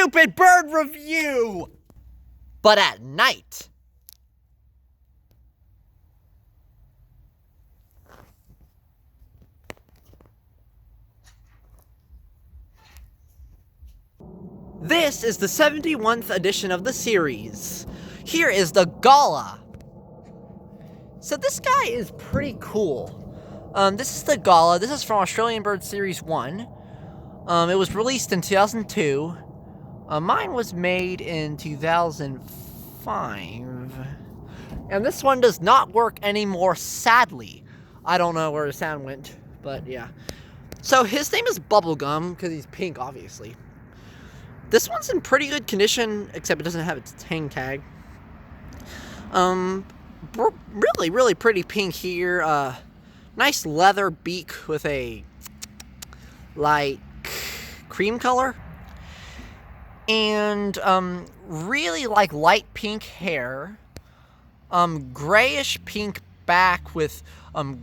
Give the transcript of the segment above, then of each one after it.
stupid bird review! But at night. This is the 71st edition of the series. Here is the Gala. So this guy is pretty cool. This is the Gala. This is from Australian Bird Series 1. It was released in 2002. Mine was made in 2005. And this one does not work anymore, sadly. I don't know where the sound went, but yeah. So his name is Bubblegum, because he's pink, obviously. This one's in pretty good condition, except it doesn't have its hang tag. Really, really pretty pink here. Nice leather beak with a, like, cream color. And, really, like, light pink hair. Grayish pink back with,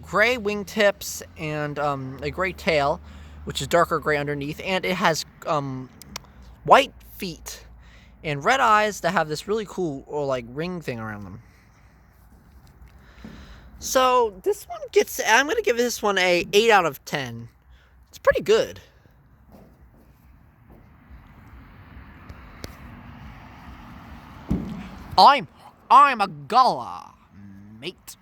gray wingtips and, a gray tail, which is darker gray underneath. And it has, white feet and red eyes that have this really cool, or like, ring thing around them. So this one I'm going to give this one a 8 out of 10. It's pretty good. I'm a Gala, mate.